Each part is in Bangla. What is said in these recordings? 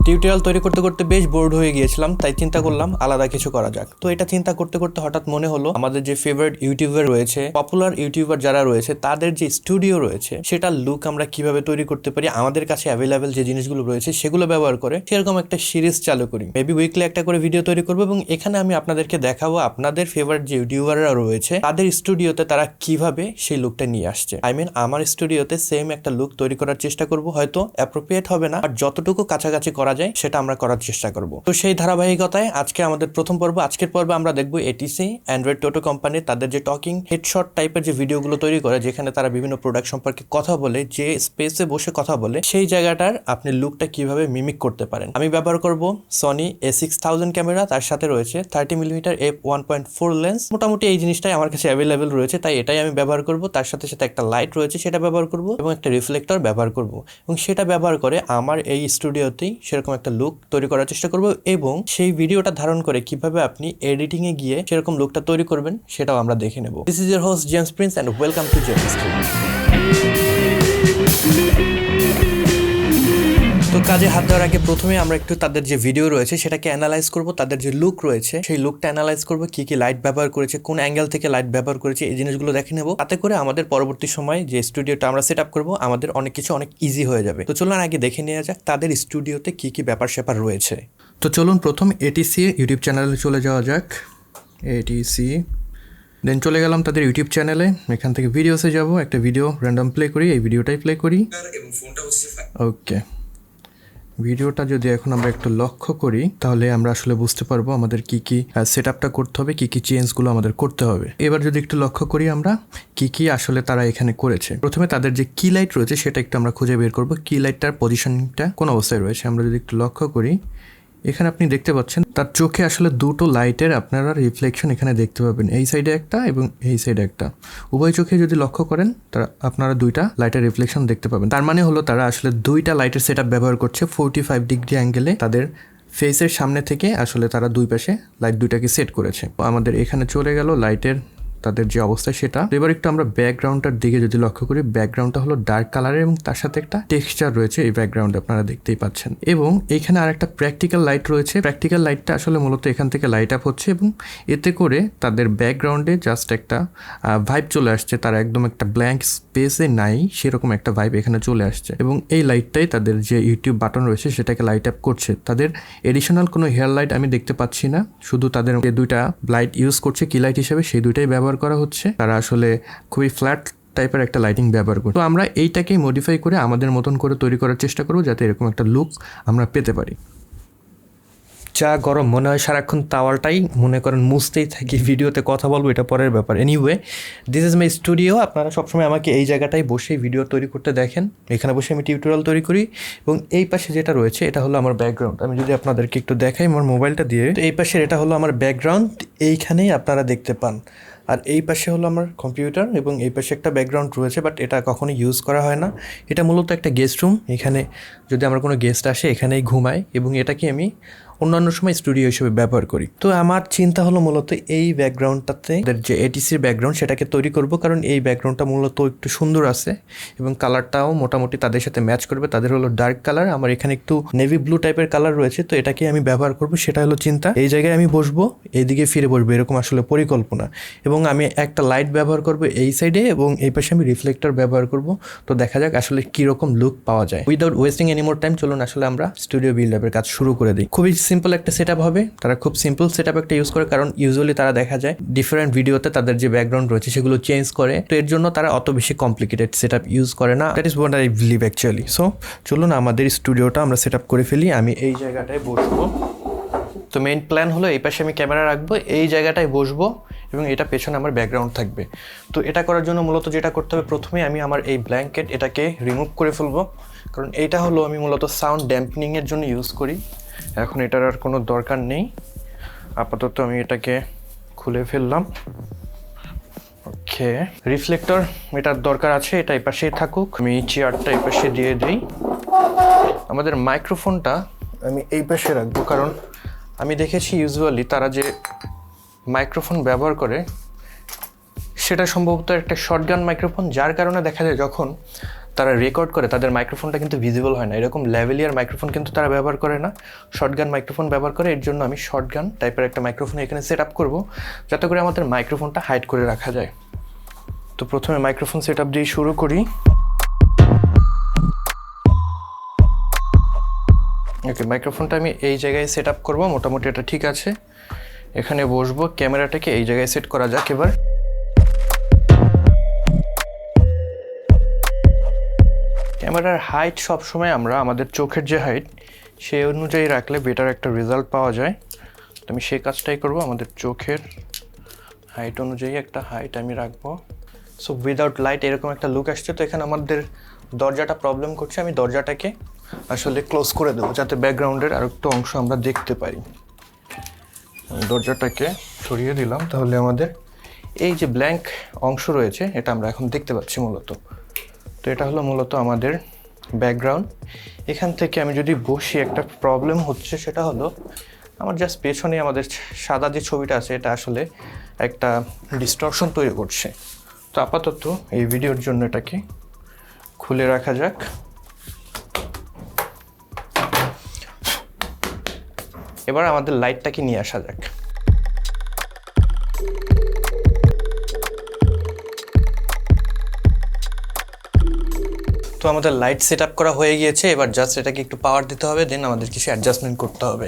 টিউটোরিয়াল তৈরি করতে করতে বেশ বোর্ড হয়ে গিয়েছিলাম, তাই চিন্তা করলাম আলাদা কিছু করা যাক। তো এটা চিন্তা করতে করতে হঠাৎ মনে হলো আমাদের যে ফেভারিট ইউটিউবার রয়েছে, পপুলার ইউটিউবার যারা রয়েছে, তাদের যে স্টুডিও রয়েছে সেটার লুক আমরা কিভাবে তৈরি করতে পারি, আমাদের কাছে অ্যাভেলেবেল যে জিনিসগুলো রয়েছে সেগুলো ব্যবহার করে সেরকম একটা সিরিজ চালু করি। মেবি উইকলি একটা করে ভিডিও তৈরি করবো এবং এখানে আমি আপনাদেরকে দেখাবো আপনাদের ফেভারিট যে ইউটিউবাররা রয়েছে তাদের স্টুডিওতে তারা কিভাবে সেই লুকটা নিয়ে আসছে। আমার স্টুডিওতে সেম একটা লুক তৈরি করার চেষ্টা করব। হয়তো অ্যাপ্রোপ্রিয়েট হবে না, আর যতটুকু কাছাকাছি করা যায় সেটা আমরা করার চেষ্টা করব। তো সেই ধারাবাহিকতায় আজকে আমাদের প্রথম পর্ব। আজকের পর্বে আমরা দেখব এটিসি অ্যান্ড্রয়েড টোটো কোম্পানি তাদের যে টকিং হেডশট টাইপের যে ভিডিওগুলো তৈরি করে, যেখানে তারা বিভিন্ন প্রোডাক্ট সম্পর্কে কথা বলে, যে স্পেসে বসে কথা বলে, সেই জায়গাটার আপনি লুকটা কিভাবে মিমিক করতে পারেন। আমি ব্যবহার করব সনি A6000 ক্যামেরা, তার সাথে রয়েছে 30mm f1.4 লেন্স। মোটামুটি এই জিনিসটাই আমার কাছে অ্যাভেলেবেল রয়েছে, তাই এটাই আমি ব্যবহার করব। তার সাথে সাথে একটা লাইট রয়েছে, সেটা ব্যবহার করব এবং একটা রিফ্লেক্টর ব্যবহার করব, এবং সেটা ব্যবহার করে আমার এই স্টুডিওতেই সেরকম একটা লুক তৈরি করার চেষ্টা করব, এবং সেই ভিডিওটা ধারণ করে কিভাবে আপনি এডিটিং এ গিয়ে সেরকম লুকটা তৈরি করবেন সেটাও আমরা দেখে নেব। This is your host James Prince and welcome to James Prince. তো কাজে হাত দেওয়ার আগে প্রথমে আমরা একটু তাদের যে ভিডিও রয়েছে সেটাকে অ্যানালাইজ করব, তাদের যে লুক রয়েছে সেই লুকটা অ্যানালাইজ করব, কি কি লাইট ব্যবহার করেছে, কোন অ্যাঙ্গেল থেকে লাইট ব্যবহার করেছে, এই জিনিসগুলো দেখে নেব। তাতে করে আমাদের পরবর্তী সময় যে স্টুডিওটা আমরা সেট আপ করবো আমাদের অনেক কিছু অনেক ইজি হয়ে যাবে। তো চলুন আগে দেখে নেওয়া যাক তাদের স্টুডিওতে কি কি ব্যাপার স্যাপার রয়েছে। তো চলুন প্রথম এটিসি ইউটিউব চ্যানেলে চলে যাওয়া যাক। এটিসি দেন চলে গেলাম তাদের ইউটিউব চ্যানেলে। এখান থেকে ভিডিওসে যাব, একটা ভিডিও র্যান্ডম প্লে করি, এই ভিডিওটাই প্লে করি। ওকে, ভিডিওটা যদি এখন আমরা একটু লক্ষ্য করি তাহলে আমরা আসলে বুঝতে পারবো আমাদের কি কি সেট আপটা করতে হবে, কি কি চেঞ্জগুলো আমাদের করতে হবে। এবার যদি একটু লক্ষ্য করি আমরা কি কি আসলে তারা এখানে করেছে। প্রথমে তাদের যে কি লাইট রয়েছে সেটা একটু আমরা খুঁজে বের করবো, কি লাইটটার পজিশনটা কোন অবস্থায় রয়েছে। আমরা যদি একটু লক্ষ্য করি, এখানে আপনি দেখতে পাচ্ছেন তার চোখে আসলে দুটো লাইটের আপনারা রিফ্লেকশন এখানে দেখতে পাবেন, এই সাইডে একটা এবং এই সাইডে একটা। উভয় চোখে যদি লক্ষ্য করেন তারা আপনারা দুইটা লাইটের রিফ্লেকশন দেখতে পাবেন। তার মানে হলো তারা আসলে দুইটা লাইটের সেট আপ ব্যবহার করছে 45 ডিগ্রি অ্যাঙ্গেলে। তাদের ফেসের সামনে থেকে আসলে তারা দুই পাশে লাইট দুইটাকে সেট করেছে। আমাদের এখানে চলে গেল লাইটের তাদের যে অবস্থা সেটা। এবার একটু আমরা ব্যাকগ্রাউন্ডটার দিকে যদি লক্ষ্য করি, ব্যাকগ্রাউন্ডটা হলো ডার্ক কালারের এবং তার সাথে একটা টেক্সচার রয়েছে এই ব্যাকগ্রাউন্ডে, আপনারা দেখতেই পাচ্ছেন। এবং এখানে আর একটা প্র্যাকটিক্যাল লাইট রয়েছে। প্র্যাকটিক্যাল লাইটটা আসলে মূলত এখান থেকে লাইট আপ হচ্ছে এবং এতে করে তাদের ব্যাকগ্রাউন্ডে জাস্ট একটা ভাইব চলে আসছে। তারা একদম একটা ব্ল্যাঙ্ক স্পেসে নাই সেরকম একটা ভাইব এখানে চলে আসছে, এবং এই লাইটটাই তাদের যে ইউটিউব বাটন রয়েছে সেটাকে লাইট আপ করছে। তাদের এডিশনাল কোনো হেয়ার লাইট আমি দেখতে পাচ্ছি না, শুধু তাদের যে দুইটা লাইট ইউজ করছে কি লাইট হিসেবে সেই দুইটাই ব্যবহার করা হচ্ছে। তারা আসলে খুবই ফ্ল্যাট টাইপের একটা লাইটিং ব্যবহার করে। তো আমরা এইটাকে মডিফাই করে আমাদের মতন করে তৈরি করার চেষ্টা করবো যাতে এরকম একটা লুক আমরা পেতে পারি। যা গরম মনে হয় সারাক্ষণ তাওয়ালটাই মনে করেন মুছতেই থাকি, ভিডিওতে কথা বলবো এটা পরের ব্যাপার। Anyway, this is my studio. আপনারা সবসময় আমাকে এই জায়গাটায় বসে ভিডিও তৈরি করতে দেখেন, এখানে বসে আমি টিউটোরিয়াল তৈরি করি। এবং এই পাশে যেটা রয়েছে এটা হলো আমার ব্যাকগ্রাউন্ড। আমি যদি আপনাদেরকে একটু দেখাই আমার মোবাইলটা দিয়ে, তো এই পাশে এটা হলো আমার ব্যাকগ্রাউন্ড, এইখানেই আপনারা দেখতে পান। আর এই পাশে হলো আমার কম্পিউটার এবং এই পাশে একটা ব্যাকগ্রাউন্ড রয়েছে, বাট এটা কখনোই ইউজ করা হয় না। এটা মূলত একটা গেস্ট রুম, এখানে যদি আমার কোনো গেস্ট আসে এখানেই ঘুমায়, এবং এটাকে আমি অন্যান্য সময় স্টুডিও হিসেবে ব্যবহার করি। তো আমার চিন্তা হলো মূলত এই ব্যাকগ্রাউন্ডটাতে যে এটিসির ব্যাকগ্রাউন্ড সেটাকে তৈরি করব, কারণ এই ব্যাকগ্রাউন্ডটা মূলত একটু সুন্দর আছে এবং কালারটাও মোটামুটি তাদের সাথে ম্যাচ করবে। তাদের হলো ডার্ক কালার, আমার এখানে একটু নেভি ব্লু টাইপের কালার রয়েছে, তো এটাকে আমি ব্যবহার করব, সেটা হলো চিন্তা। এই জায়গায় আমি বসবো, এইদিকে ফিরে বসবো, এরকম আসলে পরিকল্পনা। এবং আমি একটা লাইট ব্যবহার করব এই সাইডে এবং এই পাশে আমি রিফ্লেক্টর ব্যবহার করব। তো দেখা যাক আসলে কীরকম লুক পাওয়া যায়। Without wasting any more time, চলুন আসলে আমরা স্টুডিও বিল্ড আপের কাজ শুরু করে দিই। খুবই সিম্পল একটা সেট আপ হবে, তারা খুব সিম্পল সেট আপ একটা ইউজ করে, কারণ ইউজুয়ালি তারা দেখা যায় ডিফারেন্ট ভিডিওতে তাদের যে ব্যাকগ্রাউন্ড রয়েছে সেগুলো চেঞ্জ করে, তো এর জন্য তারা অত বেশি কমপ্লিকেটেড সেট আপ ইউজ করে না। That is what I believe actually. So চলুন আমাদের স্টুডিওটা আমরা সেট আপ করে ফেলি। আমি এই জায়গাটায় বসবো। তো মেইন প্ল্যান হলো এই পাশে আমি ক্যামেরা রাখবো, এই জায়গাটায় বসবো এবং এটা পেছনে আমার ব্যাকগ্রাউন্ড থাকবে। তো এটা করার জন্য মূলত যেটা করতে হবে, প্রথমে আমি আমার এই ব্ল্যাঙ্কেট এটাকে রিমুভ করে ফেলবো, কারণ এইটা হলো আমি মূলত সাউন্ড ড্যাম্পনিংয়ের জন্য ইউজ করি। এখন এটার আর কোনো দরকার নেই, আপাতত আমি এটাকে খুলে ফেললাম। ওকে, রিফ্লেক্টর এটার দরকার আছে, এটা এই পাশেই থাকুক। আমি চেয়ারটা এই পাশে দিয়ে দিই। আমাদের মাইক্রোফোনটা আমি এই পাশে রাখবো, কারণ আমি দেখেছি ইউজুয়ালি তারা যে মাইক্রোফোন ব্যবহার করে সেটা সম্ভবত একটা শর্টগান মাইক্রোফোন, যার কারণে দেখা যায় যখন তারা রেকর্ড করে তাদের মাইক্রোফোনটা কিন্তু ভিজিবল হয় না, এরকম ল্যাভেলিয়ার মাইক্রোফোন কিন্তু তারা ব্যবহার করে না, শর্টগান মাইক্রোফোন ব্যবহার করে। এর জন্য আমি শর্টগান টাইপের একটা মাইক্রোফোন এখানে সেট আপ করবো যাতে করে আমাদের মাইক্রোফোনটা হাইড করে রাখা যায়। তো প্রথমে মাইক্রোফোন সেট আপ দিয়ে শুরু করি। ওকে, মাইক্রোফোনটা আমি এই জায়গায় সেট আপ করবো, মোটামুটি এটা ঠিক আছে। এখানে বসবো, ক্যামেরাটাকে এই জায়গায় সেট করা যাক। এবার ক্যামেরার হাইট সবসময় আমরা আমাদের চোখের যে হাইট সেই অনুযায়ী রাখলে বেটার একটা রেজাল্ট পাওয়া যায়। তো আমি সেই কাজটাই করব, আমাদের চোখের হাইট অনুযায়ী একটা হাইট আমি রাখবো। সো উইদাউট লাইট এরকম একটা লুক আসছে। তো এখানে আমাদের দরজাটা প্রবলেম করছে, আমি দরজাটাকে আসলে ক্লোজ করে দেবো যাতে ব্যাকগ্রাউন্ডের আর একটু অংশ আমরা দেখতে পারি। দরজাটাকে সরিয়ে দিলাম, তাহলে আমাদের এই যে ব্ল্যাঙ্ক অংশ রয়েছে এটা আমরা এখন দেখতে পাচ্ছি মূলত। তো এটা হলো মূলত আমাদের ব্যাকগ্রাউন্ড। এখান থেকে আমি যদি বসি, একটা প্রবলেম হচ্ছে, সেটা হলো আমার জাস্ট পেছনে আমাদের সাদা যে ছবিটা আছে এটা আসলে একটা ডিস্টরশন তৈরি করছে। তো আপাতত এই ভিডিওর জন্য এটাকে খুলে রাখা যাক। এবার আমাদের লাইটটাকে নিয়ে আসা যাক। তো আমাদের লাইট সেট আপ করা হয়ে গিয়েছে, এবার জাস্ট এটাকে একটু পাওয়ার দিতে হবে, দেন আমাদের কিছু অ্যাডজাস্টমেন্ট করতে হবে।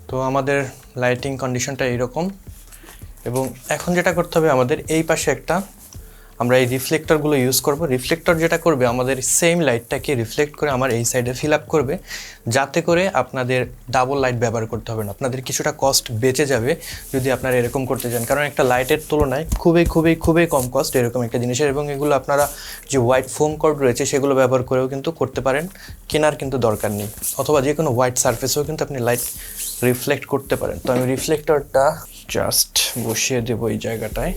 তো আমাদের লাইটিং কন্ডিশনটা এইরকম, এবং এখন যেটা করতে হবে আমাদের এই পাশে একটা আমরা এই রিফ্লেক্টরগুলো ইউজ করব। রিফ্লেক্টর যেটা করবে আমাদের সেম লাইটটাকে রিফ্লেক্ট করে আমার এই সাইডে ফিল আপ করবে, যাতে করে আপনাদের ডাবল লাইট ব্যবহার করতে হবে না, আপনাদের কিছুটা কস্ট বেঁচে যাবে যদি আপনারা এরকম করতে চান। কারণ একটা লাইটের তুলনায় খুবই কম কস্ট এরকম একটা জিনিসের, এবং এগুলো আপনারা যে হোয়াইট ফোম কর্ড রয়েছে সেগুলো ব্যবহার করেও কিন্তু করতে পারেন, কেনার কিন্তু দরকার নেই। অথবা যে কোনো হোয়াইট সারফেসেও কিন্তু আপনি লাইট রিফ্লেক্ট করতে পারেন। তো আমি রিফ্লেক্টরটা জাস্ট বসিয়ে দেবো এই জায়গাটায়।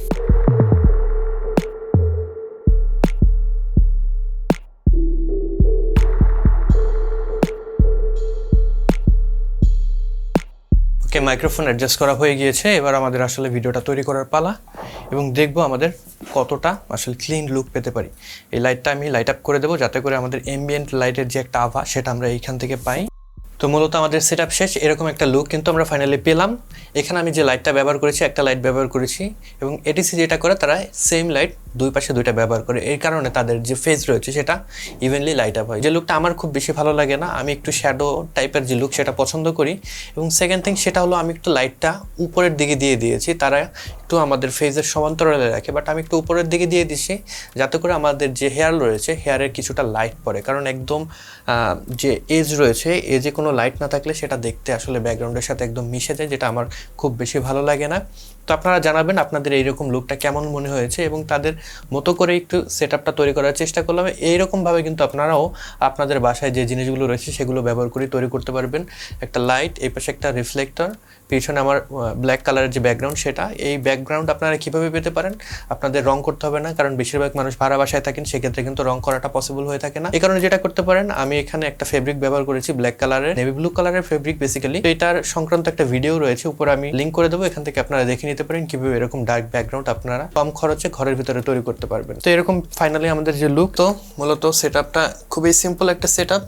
ওকে, মাইক্রোফোন অ্যাডজাস্ট করা হয়ে গিয়েছে। এবার আমাদের আসলে ভিডিওটা তৈরি করার পালা, এবং দেখবো আমাদের কতটা আসলে ক্লিন লুক পেতে পারি। এই লাইটটা আমি লাইট আপ করে দেবো যাতে করে আমাদের অ্যাম্বিয়েন্ট লাইটের যে একটা আভা সেটা আমরা এইখান থেকে পাই। তো মূলত আমাদের সেট আপ শেষ, এরকম একটা লুক কিন্তু আমরা ফাইনালি পেলাম। এখানে আমি যে লাইটটা ব্যবহার করেছি, একটা লাইট ব্যবহার করেছি, এবং এটিসি যেটা করে তারা সেম লাইট দুই পাশে দুইটা ব্যবহার করে, এই কারণে তাদের যে ফেস রয়েছে সেটা ইভেনলি লাইট আপ হয়। যে লুকটা আমার খুব বেশি ভালো লাগে না, আমি একটু শ্যাডো টাইপের যে লুক সেটা পছন্দ করি। এবং সেকেন্ড থিং সেটা হলো আমি একটু লাইটটা উপরের দিকে দিয়ে দিয়েছি, তারা একটু আমাদের ফেসের সমান্তরালে রাখে, বাট আমি একটু উপরের দিকে দিয়ে দিচ্ছি যাতে করে আমাদের যে হেয়ার রয়েছে হেয়ারের কিছুটা লাইট পড়ে। কারণ একদম যে এজ রয়েছে, এজে কোনো লাইট না থাকলে সেটা দেখতে আসলে ব্যাকগ্রাউন্ডের সাথে একদম মিশে যায়, যেটা আমার খুব বেশি ভালো লাগে না। তো আপনারা জানাবেন আপনাদের এইরকম লুকটা কেমন মনে হয়েছে, এবং তাদের মতো করে একটু সেট আপটা তৈরি করার চেষ্টা করলাম। এইরকমভাবে কিন্তু আপনারাও আপনাদের বাসায় যে জিনিসগুলো রয়েছে সেগুলো ব্যবহার করে তৈরি করতে পারবেন। একটা লাইট, এই পাশে একটা রিফ্লেক্টর, পিছনে আমার ব্ল্যাক কালারের যে ব্যাকগ্রাউন্ড সেটা। এই ব্যাকগ্রাউন্ড আপনারা কীভাবে পেতে পারেন, আপনাদের রং করতে হবে না, কারণ বেশিরভাগ মানুষ ভাড়া বাসায় থাকেন, সেক্ষেত্রে কিন্তু রং করাটা পসিবল হয়ে থাকে না। এই কারণে যেটা করতে পারেন, আমি এখানে একটা ফেব্রিক ব্যবহার করেছি ব্ল্যাক কালারের, নেভি ব্লু কালারের ফেব্রিক বেসিক্যালি। তো এটার সংক্রান্ত একটা ভিডিও রয়েছে, উপরে আমি লিঙ্ক করে দেবো, এখান থেকে আপনারা দেখে নিতে পারেন কিভাবে এরকম ডার্ক ব্যাকগ্রাউন্ড আপনারা কম খরচে ঘরের ভিতরে তৈরি করতে পারবেন। তো এরকম ফাইনালি আমাদের যে লুক, তো মূলত সেট আপটা খুবই সিম্পল একটা সেট আপ।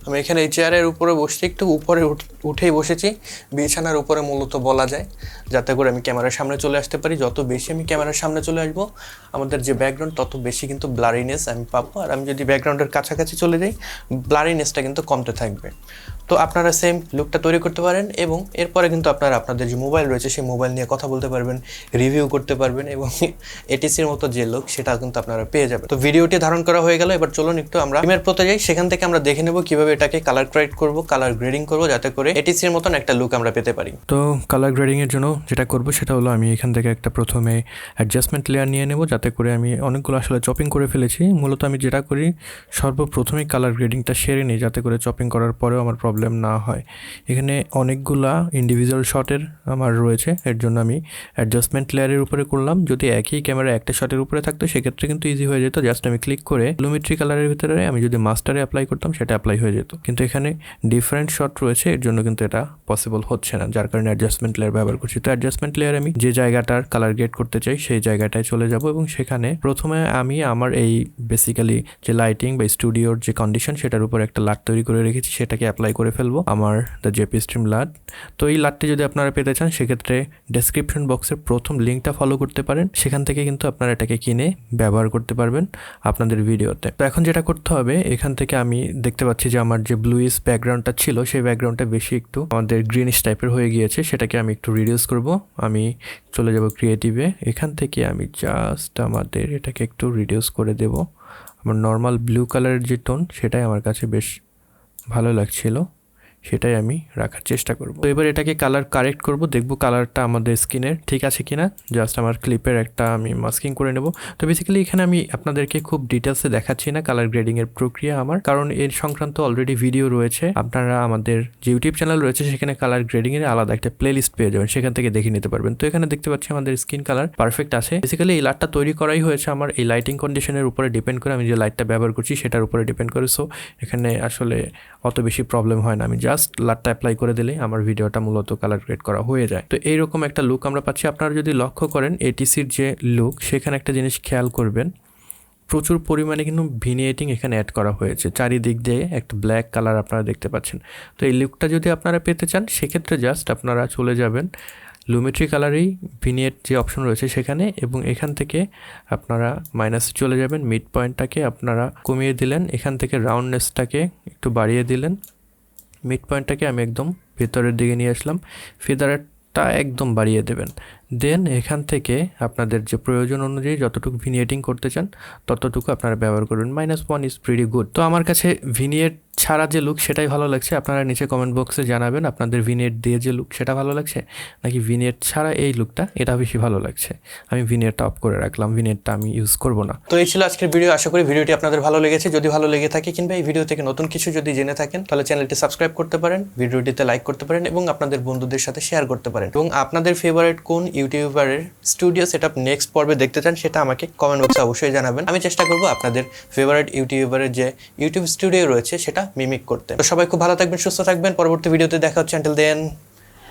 আমি এখানে এই চেয়ারের উপরে বসছি, একটু উপরে উঠেই বসেছি, বিছানার উপরে মূলত বলা যায়, যাতে করে আমি ক্যামেরার সামনে চলে আসতে পারি। যত বেশি আমি ক্যামেরার সামনে চলে আসবো আমাদের যে ব্যাকগ্রাউন্ড তত বেশি কিন্তু ব্লারিনেস আমি পাবো, আর আমি যদি ব্যাকগ্রাউন্ডের কাছাকাছি চলে যাই ব্লারিনেসটা কিন্তু কমতে থাকবে। তো আপনারা সেম লুকটা তৈরি করতে পারেন, এবং এরপরে কিন্তু আপনারা আপনাদের যে মোবাইল রয়েছে সেই মোবাইল নিয়ে কথা বলতে পারবেন, রিভিউ করতে পারবেন, এবং এটিসির মতো যে লুক সেটা কিন্তু আপনারা পেয়ে যাবেন। তো ভিডিওটি ধারণ করা হয়ে গেল, এবার চলুন একটু আমরা প্রিমিয়ার প্রোতে যাই, সেখান থেকে আমরা দেখে নেব কিভাবে এটাকে কালার করেক্ট করবো, কালার গ্রেডিং করবো, যাতে করে এটিসির মতন একটা লুক আমরা পেতে পারি। তো কালার গ্রেডিং এর জন্য যেটা করবো সেটা হলো আমি এখান থেকে একটা প্রথমে অ্যাডজাস্টমেন্ট লেয়ার নিয়ে নেব, যাতে করে আমি অনেকগুলো আসলে চপিং করে ফেলেছি। মূলত আমি যেটা করি সর্বপ্রথমেই কালার গ্রেডিংটা সেরে নিই, যাতে করে চপিং করার পরেও আমার প্রবলেম না হয়। এখানে অনেকগুলা ইন্ডিভিজুয়াল শটের আমার রয়েছে, এর জন্য আমি অ্যাডজাস্টমেন্ট লেয়ারের উপরে করলাম। যদি একই ক্যামেরা একটা শটের উপরে থাকতো সেক্ষেত্রে কিন্তু ইজি হয়ে যেত, জাস্ট আমি ক্লিক করে ব্লুমেট্রি কালারের ভিতরে আমি যদি মাস্টারে অ্যাপ্লাই করতাম সেটা অ্যাপ্লাই হয়ে যেত। যেত, কিন্তু এখানে ডিফারেন্ট শট রয়েছে, এর জন্য কিন্তু এটা পসিবল হচ্ছে না, যার কারণে অ্যাডজাস্টমেন্ট লেয়ার ব্যবহার করছি। তো অ্যাডজাস্টমেন্ট লেয়ার আমি যে জায়গাটার কালার গ্রেড করতে চাই সেই জায়গাটায় চলে যাব এবং সেখানে প্রথমে আমি আমার এই বেসিক্যালি যে লাইটিং বা স্টুডিওর যে কন্ডিশন সেটার উপর একটা লাট তৈরি করে রেখেছি, সেটাকে অ্যাপ্লাই করে ফেলবো আমার দ্য জেপি স্ট্রিম লাট। তো এই লাটটি যদি আপনারা পেতে চান সেক্ষেত্রে ডেসক্রিপশন বক্সের প্রথম লিঙ্কটা ফলো করতে পারেন, সেখান থেকে কিন্তু আপনারা এটাকে কিনে ব্যবহার করতে পারবেন আপনাদের ভিডিওতে। তো এখন যেটা করতে হবে, এখান থেকে আমি দেখতে পাচ্ছি যে আমার যে ব্লুইশ ব্যাকগ্রাউন্ডটা ছিল সেই ব্যাকগ্রাউন্ডটা বেশি একটু আমাদের গ্রিনিশ টাইপের হয়ে গিয়েছে, সেটাকে আমি একটু রিডিউস করব। আমি চলে যাব ক্রিয়েটিভে, এখান থেকে আমি জাস্ট আমাদের এটাকে একটু রিডিউস করে দেব। আমার নর্মাল ব্লু কালারের যে টোন সেটাই আমার কাছে বেশ ভালো লাগছিল, সেটাই আমি রাখার চেষ্টা করব। তো এবার এটাকে কালার কারেক্ট করব, দেখব কালারটা আমাদের স্কিনের ঠিক আছে কিনা। জাস্ট আমার ক্লিপের একটা আমি মাস্কিং করে নেব। তো বেসিক্যালি এখানে আমি আপনাদেরকে খুব ডিটেলসে দেখাচ্ছি না কালার গ্রেডিংয়ের প্রক্রিয়া আমার, কারণ এর সংক্রান্ত অলরেডি ভিডিও রয়েছে। আপনারা আমাদের যে ইউটিউব চ্যানেল রয়েছে সেখানে কালার গ্রেডিংয়ের আলাদা একটা প্লেলিস্ট পেয়ে যাবেন, সেখান থেকে দেখে নিতে পারবেন। তো এখানে দেখতে পাচ্ছি আমাদের স্কিন কালার পারফেক্ট আছে। বেসিক্যালি এই লাইটটা তৈরি করাই হয়েছে আমার এই লাইটিং কন্ডিশনের উপরে ডিপেন্ড করে, আমি যে লাইটটা ব্যবহার করছি সেটার উপরে ডিপেন্ড করে। সো এখানে আসলে অত বেশি প্রবলেম হয় না, আমি জাস্ট লাইটটা অ্যাপ্লাই করে দিলেই আমার ভিডিওটা মূলত কালার গ্রেড করা হয়ে যায়। তো এইরকম একটা লুক আমরা পাচ্ছি। আপনারা যদি লক্ষ্য করেন এটিসির যে লুক, সেখানে একটা জিনিস খেয়াল করবেন, প্রচুর পরিমাণে কিন্তু ভিনিয়েটিং এখানে অ্যাড করা হয়েছে, চারিদিক দিয়ে একটা ব্ল্যাক কালার আপনারা দেখতে পাচ্ছেন। তো এই লুকটা যদি আপনারা পেতে চান সেক্ষেত্রে জাস্ট আপনারা চলে যাবেন লুমেট্রি কালারেই ভিনিয়েট যে অপশন রয়েছে সেখানে, এবং এখান থেকে আপনারা মাইনাসে চলে যাবেন, মিড পয়েন্টটাকে আপনারা কমিয়ে দিলেন, এখান থেকে রাউন্ডনেসটাকে একটু বাড়িয়ে দিলেন, মিড পয়েন্টটাকে আমি একদম ভেতরের দিকে নিয়ে আসলাম, ফেদারটা একদম বাড়িয়ে দেবেন। দেন এখান থেকে আপনাদের যে প্রয়োজন অনুযায়ী যতটুকু ভিনিয়েটিং করতে চান ততটুকু আপনারা ব্যবহার করবেন। -1 ইজ প্রিটি গুড। তো আমার কাছে ভিনিয়েট ছাড়া যে লুক সেটাই ভালো লাগছে, আপনারা নিচে কমেন্ট বক্সে জানাবেন আপনাদের ভিনিয়েট দিয়ে যে লুক সেটা ভালো লাগছে নাকি ভিনিয়েট ছাড়া এই লুকটা এটা বেশি ভালো লাগছে। আমি ভিনিয়েটটা অফ করে রাখলাম, ভিনিয়েটটা আমি ইউজ করব না। তো এই ছিল আজকের ভিডিও, আশা করি ভিডিওটি আপনাদের ভালো লেগেছে। যদি ভালো লেগে থাকে কিংবা এই ভিডিও থেকে নতুন কিছু যদি জেনে থাকেন তাহলে চ্যানেলটি সাবস্ক্রাইব করতে পারেন, ভিডিওটিতে লাইক করতে পারেন এবং আপনাদের বন্ধুদের সাথে শেয়ার করতে পারেন। এবং আপনাদের ফেভারিট কোন ইউটিউবারের স্টুডিও সেটআপ নেক্সট পর্বে দেখতে চান সেটা আমাকে কমেন্ট বক্সে অবশ্যই জানাবেন। আমি চেষ্টা করব আপনাদের ফেভারিট ইউটিউবারের যে ইউটিউব স্টুডিও রয়েছে সেটা মিমিক করতে। তো সবাই খুব ভালো থাকবেন, সুস্থ থাকবেন, পরবর্তী ভিডিওতে দেখা হচ্ছে। Until then,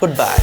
good by.